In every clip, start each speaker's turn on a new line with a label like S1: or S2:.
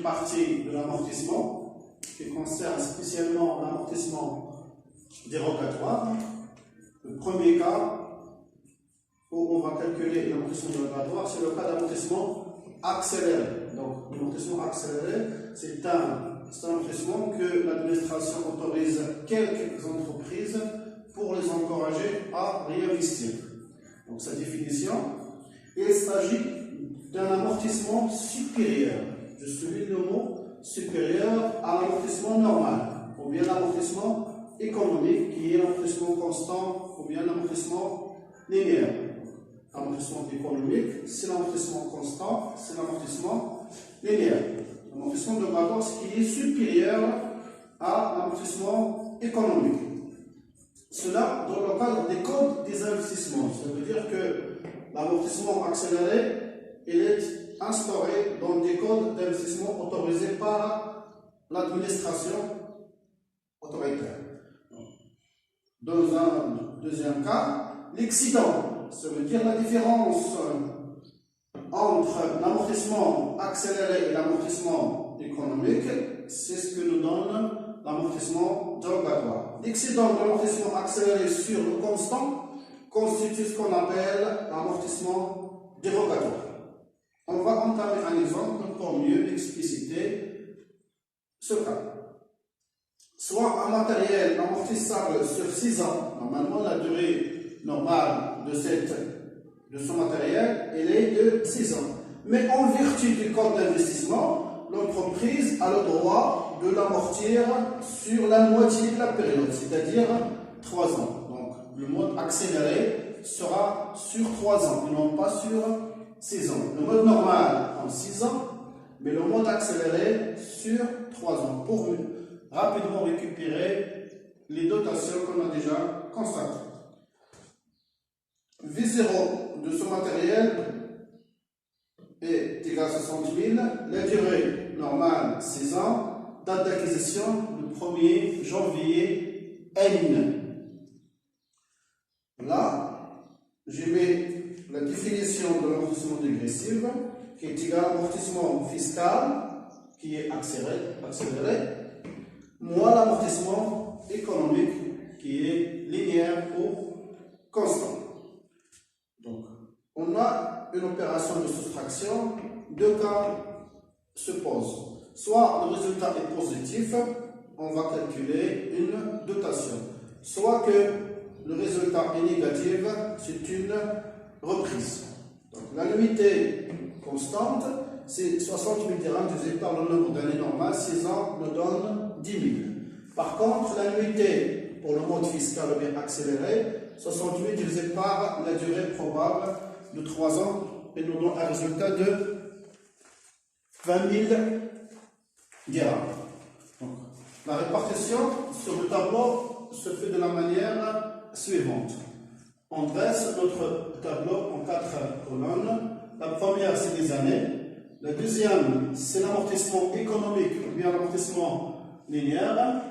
S1: une partie de l'amortissement qui concerne spécialement l'amortissement dérogatoire. Le premier cas où on va calculer l'amortissement dérogatoire, c'est le cas d'amortissement accéléré. Donc, l'amortissement accéléré, c'est un amortissement que l'administration autorise quelques entreprises pour les encourager à réinvestir. Donc, sa définition, il s'agit d'un amortissement supérieur. Je souligne le mot supérieur à l'amortissement normal, ou bien l'amortissement économique, qui est l'amortissement constant, ou bien l'amortissement linéaire. L'amortissement économique, c'est l'amortissement constant, c'est l'amortissement linéaire. L'amortissement dérogatoire, c'est qui est supérieur à l'amortissement économique. Cela dans le cadre des codes des investissements. Ça veut dire que l'amortissement accéléré, il est instauré dans des codes d'investissement autorisés par l'administration autoritaire. Dans un deuxième cas, l'excédent, ça veut dire la différence entre l'amortissement accéléré et l'amortissement économique, c'est ce que nous donne l'amortissement dérogatoire. L'excédent de l'amortissement accéléré sur le constant constitue ce qu'on appelle l'amortissement dérogatoire. On va entamer un exemple pour mieux expliciter ce cas. Soit un matériel amortissable sur 6 ans, normalement la durée normale de ce matériel, elle est de 6 ans. Mais en vertu du code d'investissement, l'entreprise a le droit de l'amortir sur la moitié de la période, c'est-à-dire 3 ans. Donc le mode accéléré sera sur 3 ans et non pas sur 6 ans. Le mode normal en 6 ans, mais le mode accéléré sur 3 ans pour rapidement récupérer les dotations qu'on a déjà constatées. V0 de ce matériel est égal à 60 000, la durée normale 6 ans, date d'acquisition le 1er janvier N. Là, je mets la définition de l'amortissement dégressif qui est égal à l'amortissement fiscal qui est accéléré moins l'amortissement économique qui est linéaire ou constant. Donc, on a une opération de soustraction, 2 cas se posent. Soit le résultat est positif, on va calculer une dotation. Soit que le résultat est négatif, c'est une reprise. Donc, l'annuité constante, c'est 60 000 dirhams divisé par le nombre d'années normales, 6 ans me donne 10 000. Par contre, l'annuité pour le mode fiscal ou bien accéléré, 60 000 divisé par la durée probable de 3 ans, et nous donne un résultat de 20 000 dirhams. Donc, la répartition sur le tableau se fait de la manière suivante. On dresse notre tableau en 4 colonnes. La première, c'est les années. La deuxième, c'est l'amortissement économique ou bien l'amortissement linéaire.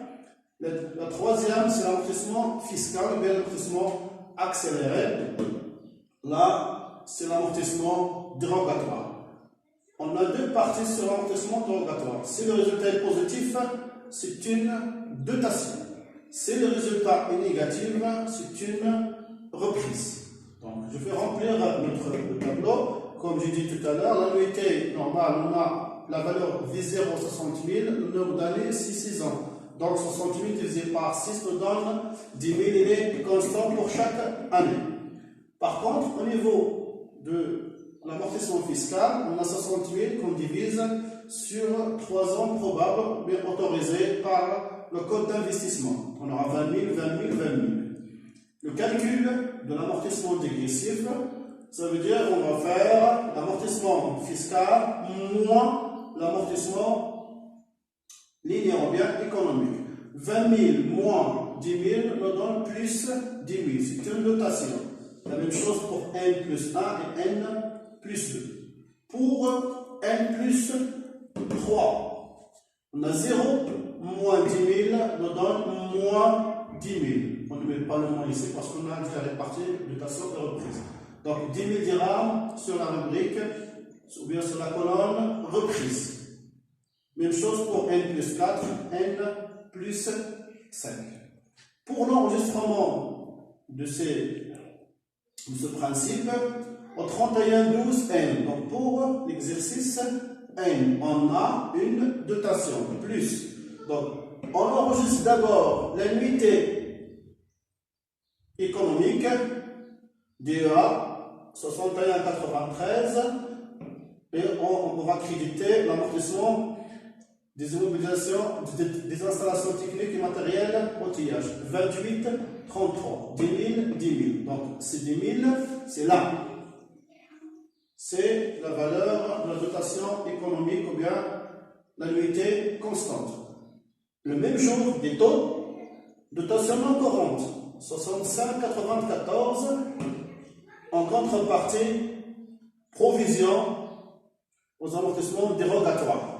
S1: La troisième, c'est l'amortissement fiscal ou bien l'amortissement accéléré. Là, c'est l'amortissement dérogatoire. On a 2 parties sur l'amortissement dérogatoire. Si le résultat est positif, c'est une dotation. Si le résultat est négatif, c'est une reprise. Donc, je vais remplir notre tableau. Comme j'ai dit tout à l'heure, l'annuité normale, on a la valeur V0 60 000, le nombre d'années 6 ans. Donc 60 000 divisé par 6 nous donne 10 000, il est constant pour chaque année. Par contre, au niveau de l'amortissement fiscal, on a 60 000 qu'on divise sur 3 ans probables, bien autorisés par le code d'investissement. On aura 20 000, 20 000, 20 000. Le calcul de l'amortissement dégressif, ça veut dire qu'on va faire l'amortissement fiscal moins l'amortissement linéaire ou bien économique. 20 000 moins 10 000 nous donne plus 10 000. C'est une notation. La même chose pour n plus 1 et n plus 2. Pour n plus 3, on a 0 moins 10 000 nous donne moins 10 000. On ne met pas le moins ici parce qu'on a déjà réparti notation et reprise. Donc 10 000 dirhams sur la rubrique ou bien sur la colonne reprise. Même chose pour n plus 4, n plus 5. Pour l'enregistrement de ce principe, au 31-12 n, donc pour l'exercice n, on a une dotation plus. Donc, on enregistre d'abord l'annuité économique DEA 61,93 et on va créditer l'amortissement des immobilisations, des installations techniques et matérielles outillage 28,33, 10 000, 10 000. Donc, ces 10 000, c'est là. C'est la valeur de la dotation économique ou bien l'annuité constante. Le même jour des taux, dotation non courante 65,94 en contrepartie provision aux amortissements dérogatoires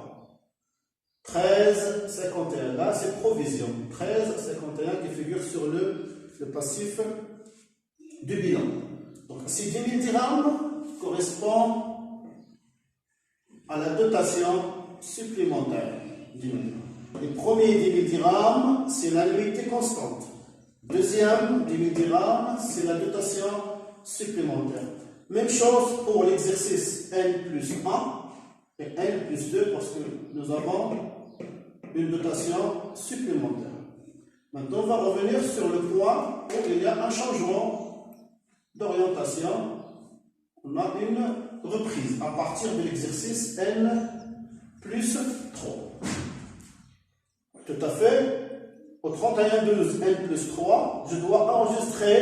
S1: 13,51. Là, c'est provision 13,51 qui figure sur le passif du bilan. Donc, ces 10 000 dirhams correspondent à la dotation supplémentaire. Les premiers 10 000 dirhams, c'est l'annuité constante. Deuxième 10 000 dirhams, c'est la dotation supplémentaire. Même chose pour l'exercice N plus 1 et N plus 2 parce que nous avons une dotation supplémentaire. Maintenant, on va revenir sur le point où il y a un changement d'orientation. On a une reprise à partir de l'exercice N plus 3. Tout à fait. Au 31-12 N plus 3, je dois enregistrer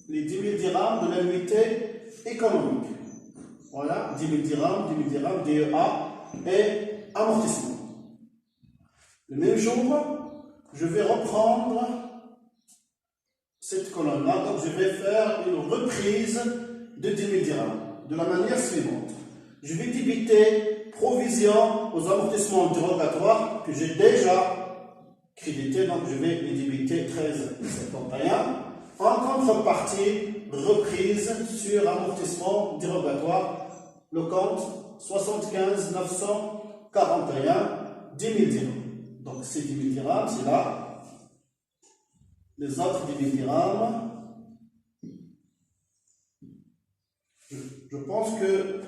S1: les 10 000 dirhams de l'annuité économique. Voilà, 10 000 dirhams, DEA et amortissement. Le même jour, je vais reprendre cette colonne-là, donc je vais faire une reprise de 10 000 dirhams de la manière suivante. Je vais débiter provision aux amortissements dérogatoires que j'ai déjà crédité, donc je vais les débiter 13,71. En contrepartie, reprise sur amortissement dérogatoire, le compte 75 941, 10 000 dirhams. Donc ces 10 000 dirhams, c'est là. Les autres 10 000 dirhams, je pense que,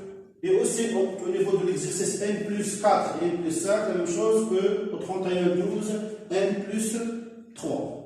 S1: et aussi au niveau de l'exercice N plus 4 et N plus 5, la même chose que au 31-12, N plus 3.